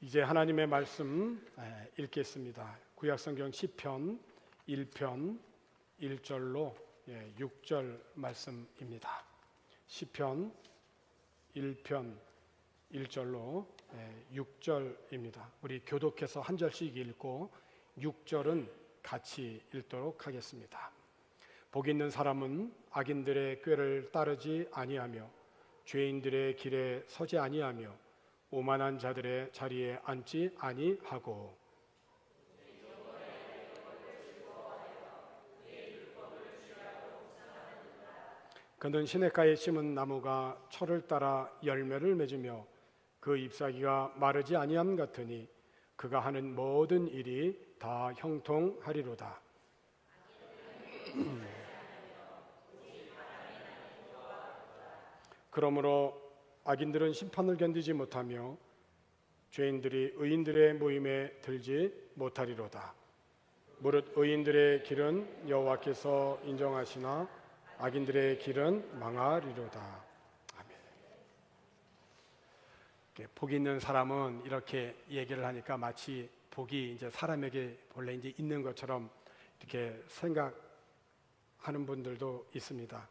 이제 하나님의 말씀 읽겠습니다. 구약성경 시편 1편 1절로 6절 말씀입니다. 시편 1편 1절로 6절입니다. 우리 교독해서 한 절씩 읽고 6절은 같이 읽도록 하겠습니다. 복 있는 사람은 악인들의 꾀를 따르지 아니하며 죄인들의 길에 서지 아니하며 오만한 자들의 자리에 앉지 아니하고 그는 시냇가에 심은 나무가 철을 따라 열매를 맺으며 그 잎사귀가 마르지 아니함 같으니 그가 하는 모든 일이 다 형통하리로다. 그러므로 악인들은 심판을 견디지 못하며 죄인들이 의인들의 모임에 들지 못하리로다. 무릇 의인들의 길은 여호와께서 인정하시나 악인들의 길은 망하리로다. 아멘. 복 있는 사람은 이렇게 얘기를 하니까 마치 복이 이제 사람에게 본래 이제 있는 것처럼 이렇게 생각하는 분들도 있습니다.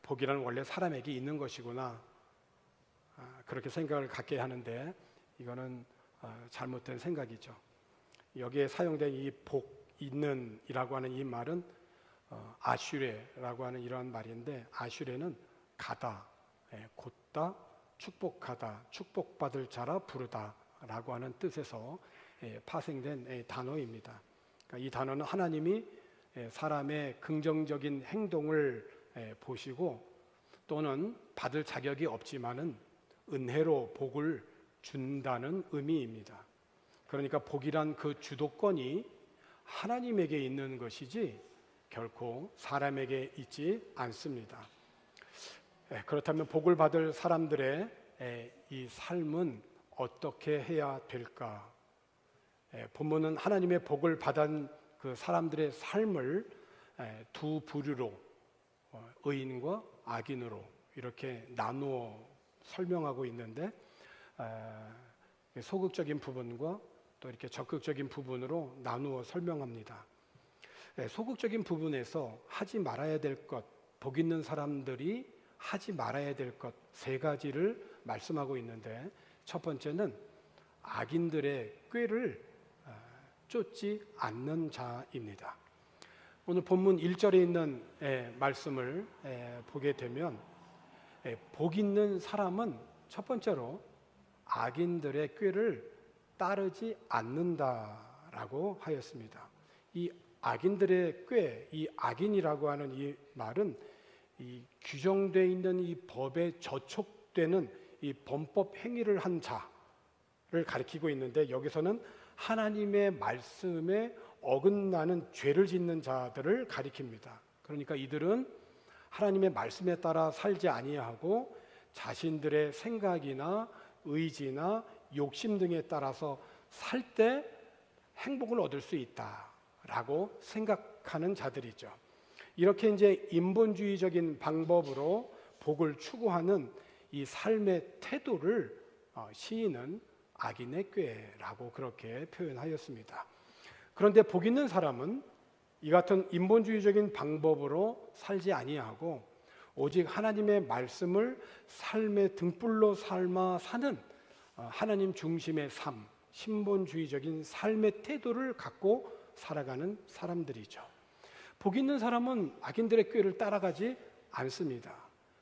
복이란 원래 사람에게 있는 것이구나. 그렇게 생각을 갖게 하는데 이거는 잘못된 생각이죠. 여기에 사용된 이 복 있는 이라고 하는 이 말은 아슈레라고 하는 이런 말인데, 아슈레는 가다, 곧다, 축복하다, 축복받을 자라 부르다 라고 하는 뜻에서 파생된 단어입니다. 그러니까 이 단어는 하나님이 사람의 긍정적인 행동을 보시고 또는 받을 자격이 없지만은 은혜로 복을 준다는 의미입니다. 그러니까 복이란 그 주도권이 하나님에게 있는 것이지 결코 사람에게 있지 않습니다. 그렇다면 복을 받을 사람들의 이 삶은 어떻게 해야 될까? 본문은 하나님의 복을 받은 그 사람들의 삶을 두 부류로, 의인과 악인으로 이렇게 나누어 설명하고 있는데, 소극적인 부분과 또 이렇게 적극적인 부분으로 나누어 설명합니다. 소극적인 부분에서 하지 말아야 될 것, 복 있는 사람들이 하지 말아야 될 것 세 가지를 말씀하고 있는데, 첫 번째는 악인들의 꾀를 쫓지 않는 자입니다. 오늘 본문 1절에 있는 말씀을 보게 되면 복 있는 사람은 첫 번째로 악인들의 꾀를 따르지 않는다라고 하였습니다. 이 악인들의 꾀, 이 악인이라고 하는 이 말은 이 규정되어 있는 이 법에 저촉되는 이 범법 행위를 한 자를 가리키고 있는데, 여기서는 하나님의 말씀에 어긋나는 죄를 짓는 자들을 가리킵니다. 그러니까 이들은 하나님의 말씀에 따라 살지 아니하고 자신들의 생각이나 의지나 욕심 등에 따라서 살 때 행복을 얻을 수 있다라고 생각하는 자들이죠. 이렇게 이제 인본주의적인 방법으로 복을 추구하는 이 삶의 태도를 시인은 악인의 꾀라고 그렇게 표현하였습니다. 그런데 복 있는 사람은 이 같은 인본주의적인 방법으로 살지 아니하고 오직 하나님의 말씀을 삶의 등불로 삼아 사는 하나님 중심의 삶, 신본주의적인 삶의 태도를 갖고 살아가는 사람들이죠. 복 있는 사람은 악인들의 꾀를 따라가지 않습니다.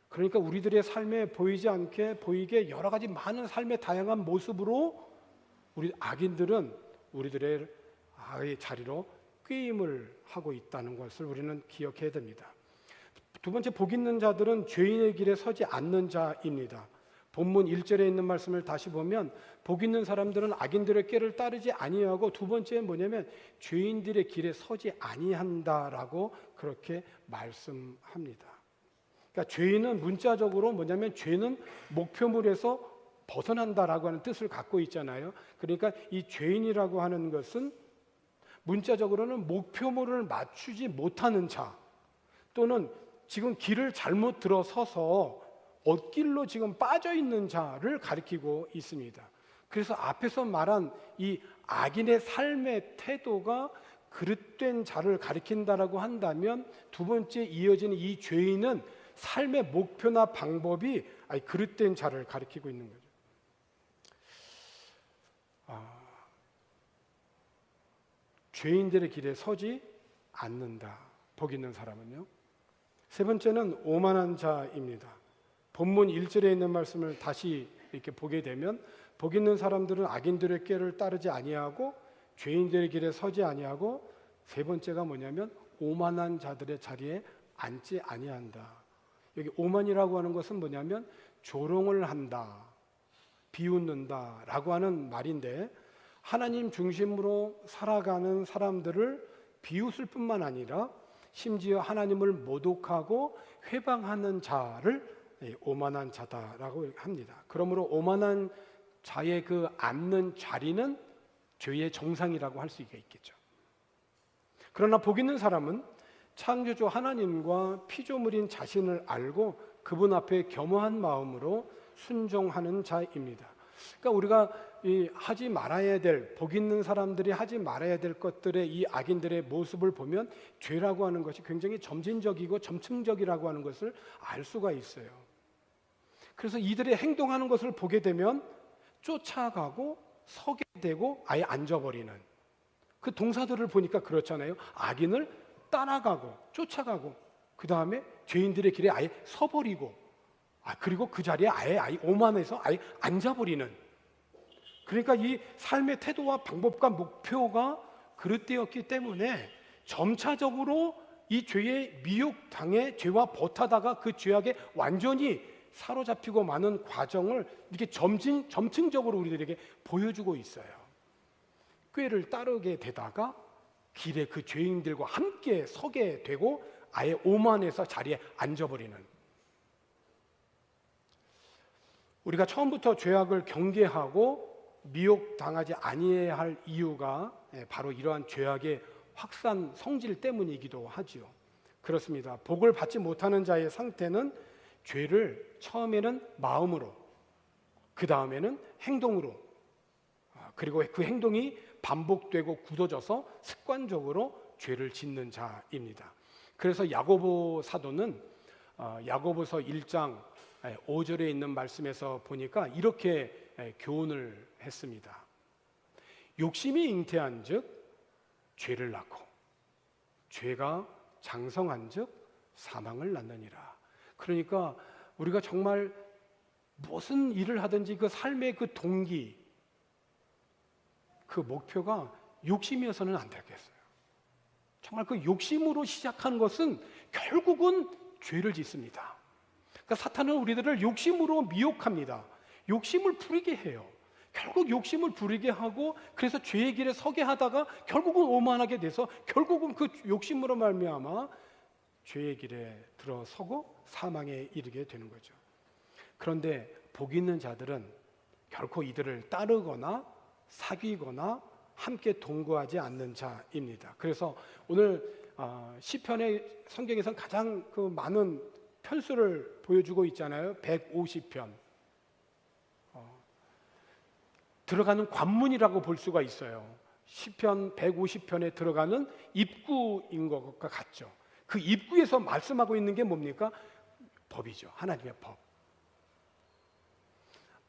그러니까 우리들의 삶에 보이지 않게 보이게 여러 가지 많은 삶의 다양한 모습으로 우리 악인들은 우리들의 악의 자리로 꾀임을 하고 있다는 것을 우리는 기억해야 됩니다. 두 번째, 복 있는 자들은 죄인의 길에 서지 않는 자입니다. 본문 1절에 있는 말씀을 다시 보면 복 있는 사람들은 악인들의 꾀를 따르지 아니하고, 두 번째는 뭐냐면 죄인들의 길에 서지 아니한다라고 그렇게 말씀합니다. 그러니까 죄인은 문자적으로 뭐냐면 죄는 목표물에서 벗어난다라고 하는 뜻을 갖고 있잖아요. 그러니까 이 죄인이라고 하는 것은 문자적으로는 목표물을 맞추지 못하는 자, 또는 지금 길을 잘못 들어서서 엇길로 지금 빠져 있는 자를 가리키고 있습니다. 그래서 앞에서 말한 이 악인의 삶의 태도가 그릇된 자를 가리킨다라고 한다면, 두 번째 이어지는 이 죄인은 삶의 목표나 방법이 그릇된 자를 가리키고 있는 거죠. 죄인들의 길에 서지 않는다. 복 있는 사람은요. 세 번째는 오만한 자입니다. 본문 1절에 있는 말씀을 다시 이렇게 보게 되면, 복 있는 사람들은 악인들의 꾀를 따르지 아니하고 죄인들의 길에 서지 아니하고, 세 번째가 뭐냐면 오만한 자들의 자리에 앉지 아니한다. 여기 오만이라고 하는 것은 뭐냐면 조롱을 한다, 비웃는다라고 하는 말인데, 하나님 중심으로 살아가는 사람들을 비웃을 뿐만 아니라 심지어 하나님을 모독하고 회방하는 자를 오만한 자다라고 합니다. 그러므로 오만한 자의 그 앉는 자리는 죄의 정상이라고 할 수가 있겠죠. 그러나 복 있는 사람은 창조주 하나님과 피조물인 자신을 알고 그분 앞에 겸허한 마음으로 순종하는 자입니다. 그러니까 우리가 하지 말아야 될, 복 있는 사람들이 하지 말아야 될 것들의 이 악인들의 모습을 보면 죄라고 하는 것이 굉장히 점진적이고 점층적이라고 하는 것을 알 수가 있어요. 그래서 이들의 행동하는 것을 보게 되면 쫓아가고 서게 되고 아예 앉아버리는 그 동사들을 보니까 그렇잖아요. 악인을 따라가고 쫓아가고, 그 다음에 죄인들의 길에 아예 서버리고, 그리고 그 자리에 아예 오만해서 아예 앉아버리는, 그러니까 이 삶의 태도와 방법과 목표가 그릇되었기 때문에 점차적으로 이 죄의 미혹당해 죄와 버타다가 그 죄악에 완전히 사로잡히고 마는 과정을 이렇게 점층적으로 우리들에게 보여주고 있어요. 꾀를 따르게 되다가 길에 그 죄인들과 함께 서게 되고 아예 오만해서 자리에 앉아버리는, 우리가 처음부터 죄악을 경계하고 미혹당하지 아니해야 할 이유가 바로 이러한 죄악의 확산 성질 때문이기도 하지요. 그렇습니다. 복을 받지 못하는 자의 상태는 죄를 처음에는 마음으로, 그 다음에는 행동으로, 그리고 그 행동이 반복되고 굳어져서 습관적으로 죄를 짓는 자입니다. 그래서 야고보 사도는 야고보서 1장 5절에 있는 말씀에서 보니까 이렇게 교훈을 했습니다. 욕심이 잉태한 즉 죄를 낳고 죄가 장성한 즉 사망을 낳느니라. 그러니까 우리가 정말 무슨 일을 하든지 그 삶의 그 동기, 그 목표가 욕심이어서는 안 되겠어요. 정말 그 욕심으로 시작한 것은 결국은 죄를 짓습니다. 그러니까 사탄은 우리들을 욕심으로 미혹합니다. 욕심을 부리게 해요. 결국 욕심을 부리게 하고, 그래서 죄의 길에 서게 하다가 결국은 오만하게 돼서 결국은 그 욕심으로 말미암아 죄의 길에 들어서고 사망에 이르게 되는 거죠. 그런데 복 있는 자들은 결코 이들을 따르거나 사귀거나 함께 동거하지 않는 자입니다. 그래서 오늘 시편의 성경에서는 가장 그 많은 편수를 보여주고 있잖아요. 150편. 들어가는 관문이라고 볼 수가 있어요. 시편 150편에 들어가는 입구인 것과 같죠. 그 입구에서 말씀하고 있는 게 뭡니까? 법이죠. 하나님의 법.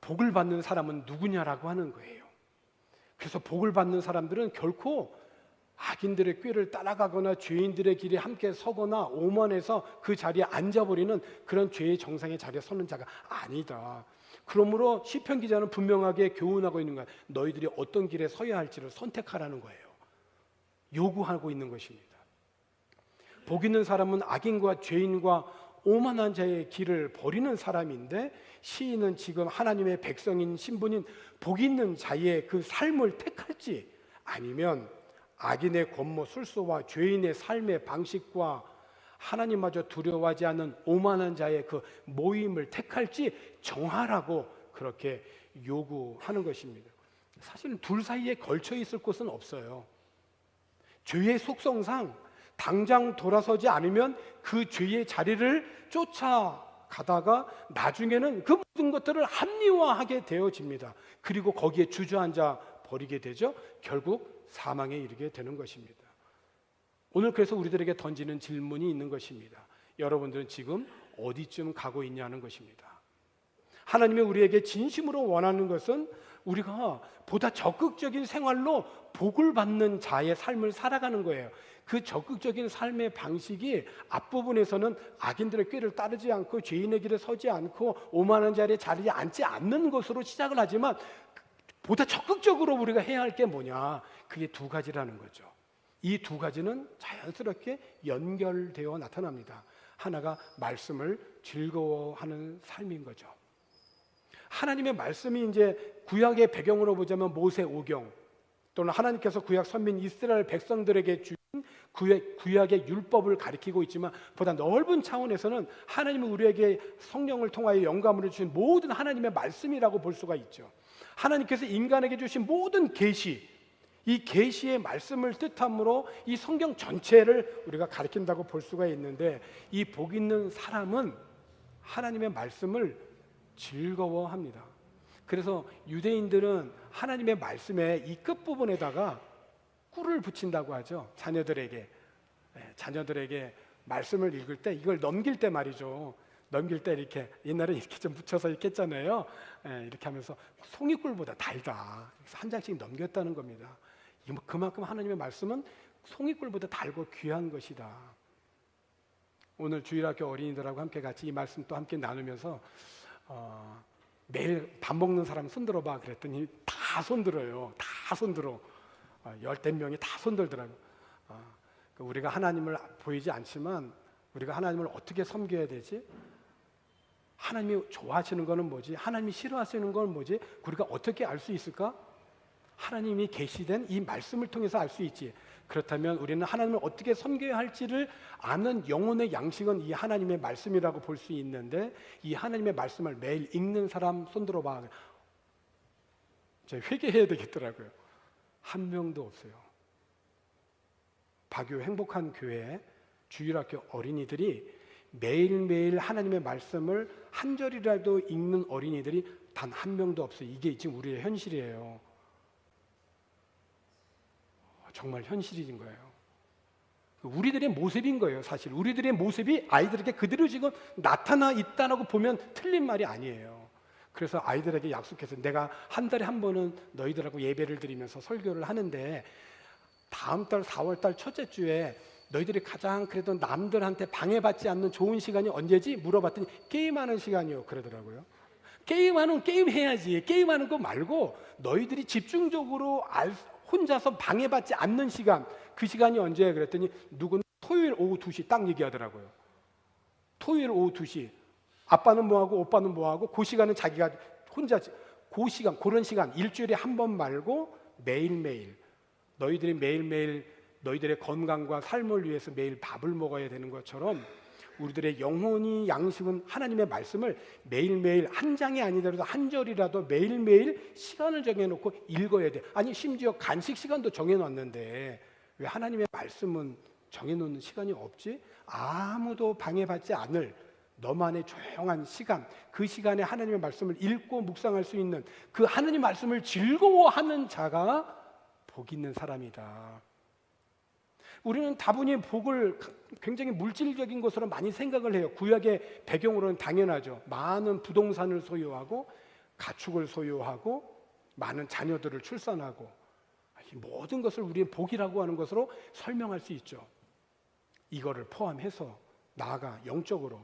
복을 받는 사람은 누구냐라고 하는 거예요. 그래서 복을 받는 사람들은 결코 악인들의 꾀를 따라가거나 죄인들의 길에 함께 서거나 오만해서 그 자리에 앉아버리는 그런 죄의 정상의 자리에 서는 자가 아니다. 그러므로 시편 기자는 분명하게 교훈하고 있는 거예요. 너희들이 어떤 길에 서야 할지를 선택하라는 거예요. 요구하고 있는 것입니다. 복 있는 사람은 악인과 죄인과 오만한 자의 길을 버리는 사람인데, 시인은 지금 하나님의 백성인 신분인 복 있는 자의 그 삶을 택할지, 아니면 악인의 권모 술수와 죄인의 삶의 방식과 하나님마저 두려워하지 않는 오만한 자의 그 모임을 택할지 정하라고 그렇게 요구하는 것입니다. 사실은 둘 사이에 걸쳐 있을 곳은 없어요. 죄의 속성상 당장 돌아서지 않으면 그 죄의 자리를 쫓아갈 가다가 나중에는 그 모든 것들을 합리화하게 되어집니다. 그리고 거기에 주저앉아 버리게 되죠. 결국 사망에 이르게 되는 것입니다. 오늘 그래서 우리들에게 던지는 질문이 있는 것입니다. 여러분들은 지금 어디쯤 가고 있냐는 것입니다. 하나님이 우리에게 진심으로 원하는 것은 우리가 보다 적극적인 생활로 복을 받는 자의 삶을 살아가는 거예요. 그 적극적인 삶의 방식이 앞부분에서는 악인들의 꾀를 따르지 않고 죄인의 길에 서지 않고 오만한 자리에 자리에 앉지 않는 것으로 시작을 하지만 보다 적극적으로 우리가 해야 할 게 뭐냐? 그게 두 가지라는 거죠. 이 두 가지는 자연스럽게 연결되어 나타납니다. 하나가 말씀을 즐거워하는 삶인 거죠. 하나님의 말씀이 이제 구약의 배경으로 보자면 모세오경 또는 하나님께서 구약 선민 이스라엘 백성들에게 주신 구약의 율법을 가리키고 있지만 보다 넓은 차원에서는 하나님은 우리에게 성령을 통하여 영감을 주신 모든 하나님의 말씀이라고 볼 수가 있죠. 하나님께서 인간에게 주신 모든 계시, 이 계시의 말씀을 뜻함으로 이 성경 전체를 우리가 가리킨다고 볼 수가 있는데 이 복 있는 사람은 하나님의 말씀을 즐거워합니다. 그래서 유대인들은 하나님의 말씀의 이 끝부분에다가 꿀을 붙인다고 하죠. 자녀들에게 말씀을 읽을 때 이걸 넘길 때 말이죠. 넘길 때 이렇게 옛날에 이렇게 좀 묻혀서 이렇게 했잖아요. 이렇게 하면서 송이꿀보다 달다. 그래서 한 장씩 넘겼다는 겁니다. 그만큼 하나님의 말씀은 송이꿀보다 달고 귀한 것이다. 오늘 주일학교 어린이들하고 함께 같이 이 말씀 또 함께 나누면서 매일 밥 먹는 사람 손들어봐 그랬더니 다 손들어요. 다 손들어. 10명이 다 손들더라고요. 우리가 하나님을 보이지 않지만 우리가 하나님을 어떻게 섬겨야 되지? 하나님이 좋아하시는 거는 뭐지? 하나님이 싫어하시는 건 뭐지? 우리가 어떻게 알 수 있을까? 하나님이 계시된 이 말씀을 통해서 알 수 있지. 그렇다면 우리는 하나님을 어떻게 섬겨야 할지를 아는 영혼의 양식은 이 하나님의 말씀이라고 볼 수 있는데 이 하나님의 말씀을 매일 읽는 사람 손들어봐. 제가 회개해야 되겠더라고요. 한 명도 없어요. 박유 행복한 교회 주일학교 어린이들이 매일매일 하나님의 말씀을 한 절이라도 읽는 어린이들이 단 한 명도 없어요. 이게 지금 우리의 현실이에요. 정말 현실인 거예요. 우리들의 모습인 거예요. 사실 우리들의 모습이 아이들에게 그대로 지금 나타나 있다고 보면 틀린 말이 아니에요. 그래서 아이들에게 약속해서 내가 한 달에 한 번은 너희들하고 예배를 드리면서 설교를 하는데 다음 달 4월 달 첫째 주에 너희들이 가장 그래도 남들한테 방해받지 않는 좋은 시간이 언제지? 물어봤더니 게임하는 시간이요 그러더라고요. 게임 해야지. 게임하는 거 말고 너희들이 집중적으로 혼자서 방해받지 않는 시간, 그 시간이 언제야? 그랬더니 누구는 토요일 오후 2시 딱 얘기하더라고요. 토요일 오후 2시. 아빠는 뭐하고 오빠는 뭐하고 그 시간은 자기가 혼자 그 시간, 그런 시간 일주일에 한 번 말고 매일매일 너희들이 매일매일 너희들의 건강과 삶을 위해서 매일 밥을 먹어야 되는 것처럼 우리들의 영혼이 양식은 하나님의 말씀을 매일매일 한 장이 아니더라도 한 절이라도 매일매일 시간을 정해놓고 읽어야 돼. 아니 심지어 간식 시간도 정해놨는데 왜 하나님의 말씀은 정해놓는 시간이 없지? 아무도 방해받지 않을 너만의 조용한 시간, 그 시간에 하나님의 말씀을 읽고 묵상할 수 있는 그 하나님의 말씀을 즐거워하는 자가 복 있는 사람이다. 우리는 다분히 복을 굉장히 물질적인 것으로 많이 생각을 해요. 구약의 배경으로는 당연하죠. 많은 부동산을 소유하고 가축을 소유하고 많은 자녀들을 출산하고 이 모든 것을 우리의 복이라고 하는 것으로 설명할 수 있죠. 이거를 포함해서 나아가 영적으로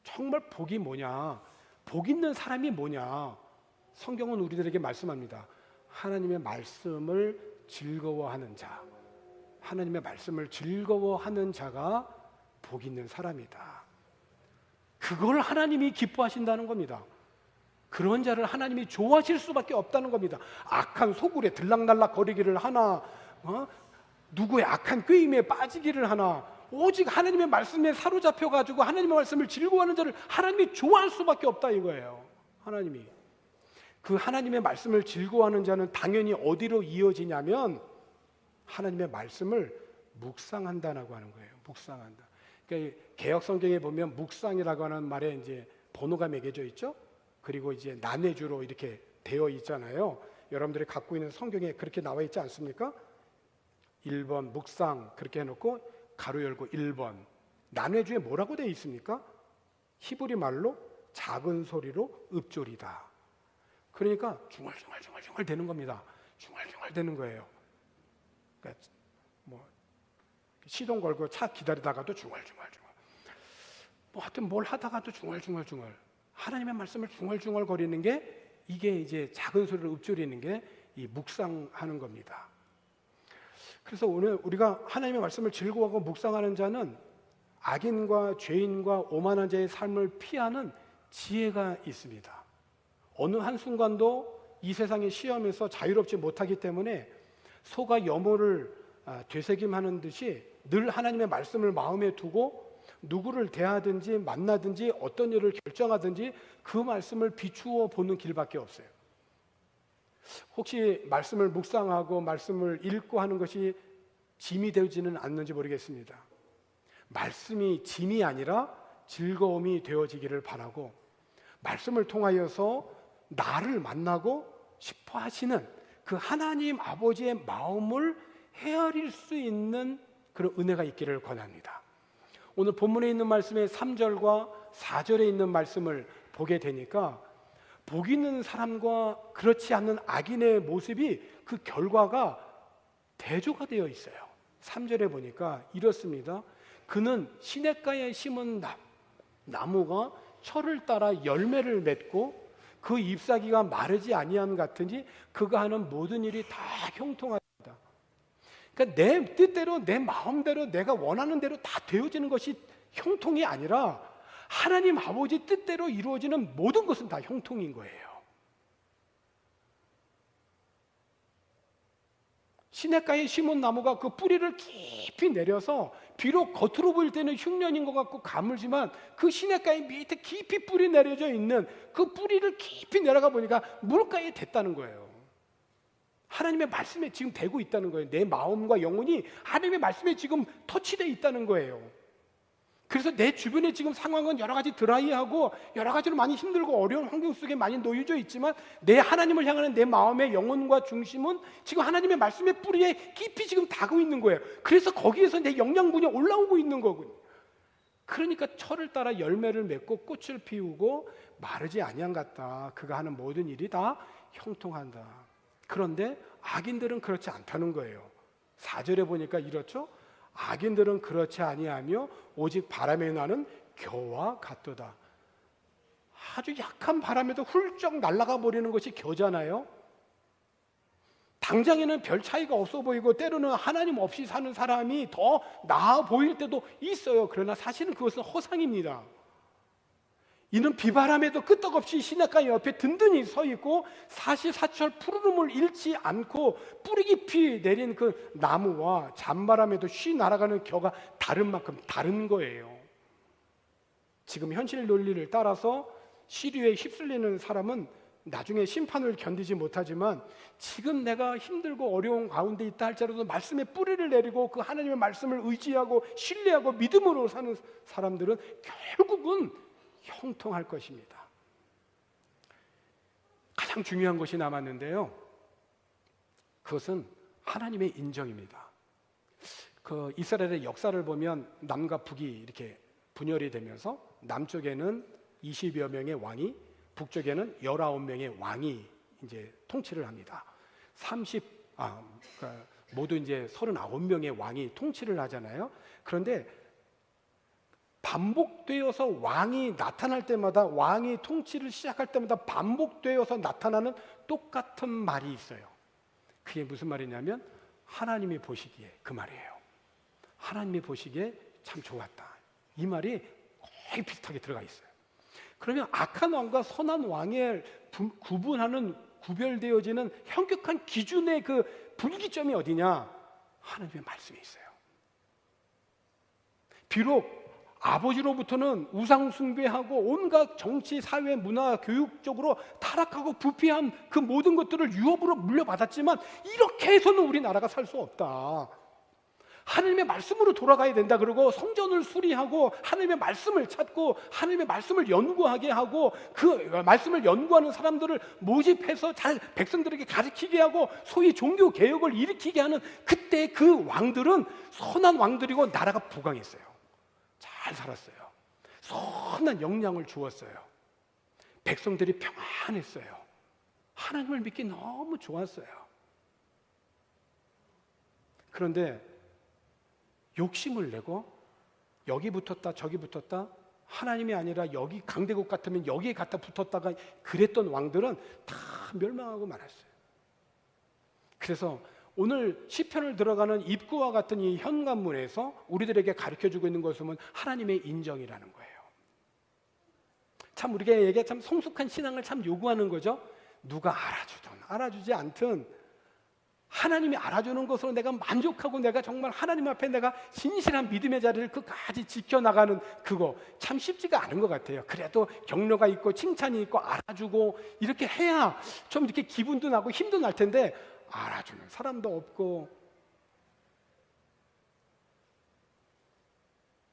정말 복이 뭐냐? 복 있는 사람이 뭐냐? 성경은 우리들에게 말씀합니다. 하나님의 말씀을 즐거워하는 자. 하나님의 말씀을 즐거워하는 자가 복 있는 사람이다. 그걸 하나님이 기뻐하신다는 겁니다. 그런 자를 하나님이 좋아하실 수밖에 없다는 겁니다. 악한 소굴에 들락날락 거리기를 하나, 누구의 악한 꾀임에 빠지기를 하나, 오직 하나님의 말씀에 사로잡혀가지고 하나님의 말씀을 즐거워하는 자를 하나님이 좋아할 수밖에 없다 이거예요. 하나님이. 그 하나님의 말씀을 즐거워하는 자는 당연히 어디로 이어지냐면 하나님의 말씀을 묵상한다라고 하는 거예요. 묵상한다. 그러니까 개역 성경에 보면 묵상이라고 하는 말에 이제 번호가 매겨져 있죠. 그리고 이제 난해주로 이렇게 되어 있잖아요. 여러분들이 갖고 있는 성경에 그렇게 나와 있지 않습니까? 1번 묵상 그렇게 해놓고 가로 열고 1번. 난해주에 뭐라고 되어 있습니까? 히브리 말로 작은 소리로 읊조리다. 그러니까 중얼중얼 되는 겁니다. 중얼중얼 되는 거예요. 그러니까 뭐 시동 걸고 차 기다리다가도 중얼중얼. 뭐 하여튼 뭘 하다가도 중얼중얼. 하나님의 말씀을 중얼중얼 거리는 게 이게 이제 작은 소리로 읊조리는 게 이 묵상하는 겁니다. 그래서 오늘 우리가 하나님의 말씀을 즐거워하고 묵상하는 자는 악인과 죄인과 오만한 자의 삶을 피하는 지혜가 있습니다. 어느 한순간도 이 세상의 시험에서 자유롭지 못하기 때문에 소가 여모를 되새김하는 듯이 늘 하나님의 말씀을 마음에 두고 누구를 대하든지 만나든지 어떤 일을 결정하든지 그 말씀을 비추어 보는 길밖에 없어요. 혹시 말씀을 묵상하고 말씀을 읽고 하는 것이 짐이 되지는 않는지 모르겠습니다. 말씀이 짐이 아니라 즐거움이 되어지기를 바라고, 말씀을 통하여서 나를 만나고 싶어 하시는 그 하나님 아버지의 마음을 헤아릴 수 있는 그런 은혜가 있기를 권합니다. 오늘 본문에 있는 말씀의 3절과 4절에 있는 말씀을 보게 되니까 복 있는 사람과 그렇지 않는 악인의 모습이 그 결과가 대조가 되어 있어요. 3절에 보니까 이렇습니다. 그는 시냇가에 심은 나무가 철을 따라 열매를 맺고 그 잎사귀가 마르지 아니함 같으니 그가 하는 모든 일이 다 형통하다. 그러니까 내 뜻대로 내 마음대로 내가 원하는 대로 다 되어지는 것이 형통이 아니라 하나님 아버지 뜻대로 이루어지는 모든 것은 다 형통인 거예요. 시냇가에 심은 나무가 그 뿌리를 깊이 내려서 비록 겉으로 보일 때는 흉년인 것 같고 가물지만 그 시냇가에 밑에 깊이 뿌리 내려져 있는 그 뿌리를 깊이 내려가 보니까 물가에 댔다는 거예요. 하나님의 말씀에 지금 대고 있다는 거예요. 내 마음과 영혼이 하나님의 말씀에 지금 터치되어 있다는 거예요. 그래서 내 주변에 지금 상황은 여러 가지 드라이하고 여러 가지로 많이 힘들고 어려운 환경 속에 많이 놓여져 있지만 내 하나님을 향하는 내 마음의 영혼과 중심은 지금 하나님의 말씀의 뿌리에 깊이 지금 닿고 있는 거예요. 그래서 거기에서 내 영양분이 올라오고 있는 거군요. 그러니까 철을 따라 열매를 맺고 꽃을 피우고 마르지 아니한 같다. 그가 하는 모든 일이 다 형통한다. 그런데 악인들은 그렇지 않다는 거예요. 4절에 보니까 이렇죠. 악인들은 그렇지 아니하며 오직 바람에 나는 겨와 같도다. 아주 약한 바람에도 훌쩍 날아가 버리는 것이 겨잖아요. 당장에는 별 차이가 없어 보이고 때로는 하나님 없이 사는 사람이 더 나아 보일 때도 있어요. 그러나 사실은 그것은 허상입니다. 이는 비바람에도 끄떡없이 시냇가 옆에 든든히 서 있고 사시사철 푸르름을 잃지 않고 뿌리 깊이 내린 그 나무와 잔바람에도 쉬 날아가는 겨가 다른 만큼 다른 거예요. 지금 현실 논리를 따라서 시류에 휩쓸리는 사람은 나중에 심판을 견디지 못하지만 지금 내가 힘들고 어려운 가운데 있다 할지라도 말씀의 뿌리를 내리고 그 하나님의 말씀을 의지하고 신뢰하고 믿음으로 사는 사람들은 결국은 형통할 것입니다. 가장 중요한 것이 남았는데요. 그것은 하나님의 인정입니다. 그 이스라엘의 역사를 보면 남과 북이 이렇게 분열이 되면서 남쪽에는 20여 명의 왕이, 북쪽에는 19명의 왕이 이제 통치를 합니다. 모두 이제 39명의 왕이 통치를 하잖아요. 그런데 반복되어서 왕이 나타날 때마다, 왕이 통치를 시작할 때마다 반복되어서 나타나는 똑같은 말이 있어요. 그게 무슨 말이냐면 하나님이 보시기에, 그 말이에요. 하나님이 보시기에 참 좋았다. 이 말이 거의 비슷하게 들어가 있어요. 그러면 악한 왕과 선한 왕을 구분하는, 구별되어지는 현격한 기준의 그 분기점이 어디냐? 하나님의 말씀에 있어요. 비록 아버지로부터는 우상 숭배하고 온갖 정치, 사회, 문화, 교육적으로 타락하고 부패한 그 모든 것들을 유업으로 물려받았지만 이렇게 해서는 우리나라가 살 수 없다. 하나님의 말씀으로 돌아가야 된다 그러고 성전을 수리하고 하나님의 말씀을 찾고 하나님의 말씀을 연구하게 하고 그 말씀을 연구하는 사람들을 모집해서 잘 백성들에게 가르치게 하고 소위 종교 개혁을 일으키게 하는 그때 그 왕들은 선한 왕들이고 나라가 부강했어요. 잘 살았어요. 선한 영향을 주었어요. 백성들이 평안했어요. 하나님을 믿기 너무 좋았어요. 그런데 욕심을 내고 여기 붙었다 저기 붙었다, 하나님이 아니라 여기 강대국 같으면 여기에 갖다 붙었다가 그랬던 왕들은 다 멸망하고 말았어요. 그래서 오늘 시편을 들어가는 입구와 같은 이 현관문에서 우리들에게 가르쳐주고 있는 것은 하나님의 인정이라는 거예요. 참 우리에게 참 성숙한 신앙을 참 요구하는 거죠. 누가 알아주든 알아주지 않든 하나님이 알아주는 것으로 내가 만족하고 내가 정말 하나님 앞에 내가 진실한 믿음의 자리를 끝까지 지켜나가는 그거 참 쉽지가 않은 것 같아요. 그래도 격려가 있고 칭찬이 있고 알아주고 이렇게 해야 좀 이렇게 기분도 나고 힘도 날 텐데 알아주는 사람도 없고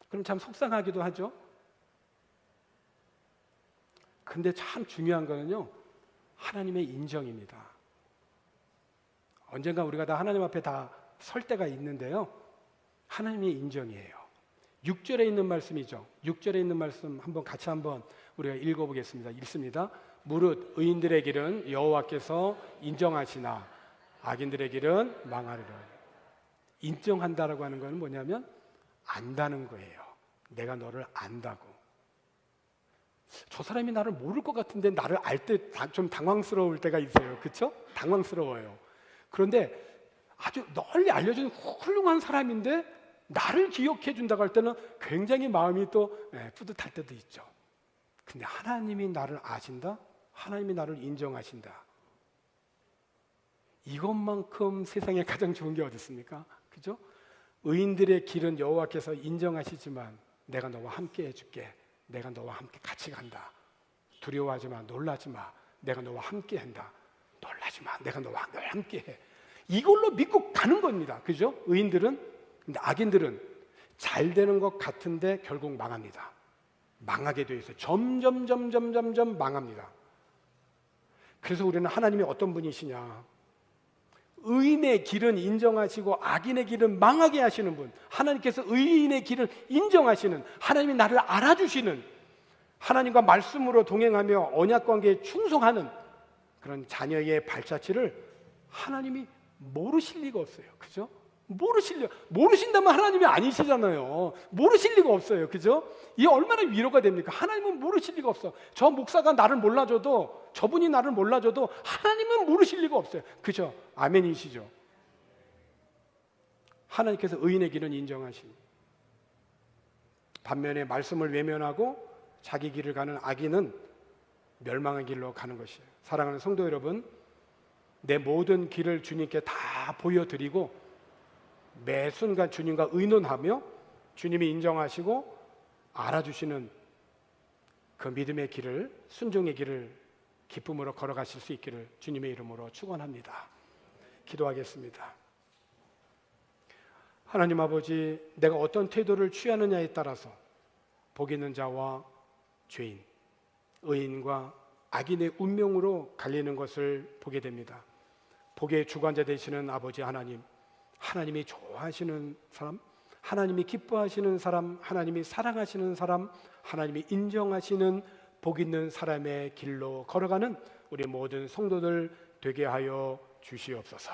그럼 참 속상하기도 하죠. 근데 참 중요한 거는요, 하나님의 인정입니다. 언젠가 우리가 다 하나님 앞에 다 설 때가 있는데요, 하나님의 인정이에요. 6절에 있는 말씀이죠. 6절에 있는 말씀 같이 한번 우리가 읽어보겠습니다. 읽습니다. 무릇 의인들의 길은 여호와께서 인정하시나 악인들의 길은 망하리라. 인정한다라고 하는 것은 뭐냐면 안다는 거예요. 내가 너를 안다고. 저 사람이 나를 모를 것 같은데 나를 알 때 좀 당황스러울 때가 있어요. 그렇죠? 당황스러워요. 그런데 아주 널리 알려진 훌륭한 사람인데 나를 기억해 준다고 할 때는 굉장히 마음이 또 뿌듯할 때도 있죠. 근데 하나님이 나를 아신다? 하나님이 나를 인정하신다. 이것만큼 세상에 가장 좋은 게 어디 있습니까? 그죠? 의인들의 길은 여호와께서 인정하시지만 내가 너와 함께 해줄게. 내가 너와 함께 같이 간다. 두려워하지 마. 놀라지 마. 내가 너와 함께 한다. 놀라지 마. 내가 너와 함께 해. 이걸로 믿고 가는 겁니다. 그죠? 의인들은. 근데 악인들은 잘 되는 것 같은데 결국 망합니다. 망하게 되어 있어요. 점점 망합니다. 그래서 우리는 하나님이 어떤 분이시냐? 의인의 길은 인정하시고 악인의 길은 망하게 하시는 분, 하나님께서 의인의 길을 인정하시는, 하나님이 나를 알아주시는, 하나님과 말씀으로 동행하며 언약관계에 충성하는 그런 자녀의 발자취를 하나님이 모르실 리가 없어요. 그죠? 모르신다면 하나님이 아니시잖아요. 모르실 리가 없어요. 그죠? 이게 얼마나 위로가 됩니까? 하나님은 모르실 리가 없어. 저 목사가 나를 몰라줘도, 저분이 나를 몰라줘도 하나님은 모르실 리가 없어요. 그죠? 아멘이시죠? 하나님께서 의인의 길은 인정하시니, 반면에 말씀을 외면하고 자기 길을 가는 악인은 멸망의 길로 가는 것이에요. 사랑하는 성도 여러분, 내 모든 길을 주님께 다 보여드리고 매 순간 주님과 의논하며 주님이 인정하시고 알아주시는 그 믿음의 길을, 순종의 길을 기쁨으로 걸어가실 수 있기를 주님의 이름으로 축원합니다. 기도하겠습니다. 하나님 아버지, 내가 어떤 태도를 취하느냐에 따라서 복 있는 자와 죄인, 의인과 악인의 운명으로 갈리는 것을 보게 됩니다. 복의 주관자 되시는 아버지 하나님, 하나님이 좋아하시는 사람, 하나님이 기뻐하시는 사람, 하나님이 사랑하시는 사람, 하나님이 인정하시는 복 있는 사람의 길로 걸어가는 우리 모든 성도들 되게 하여 주시옵소서.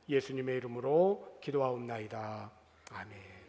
예수님의 이름으로 기도하옵나이다. 아멘.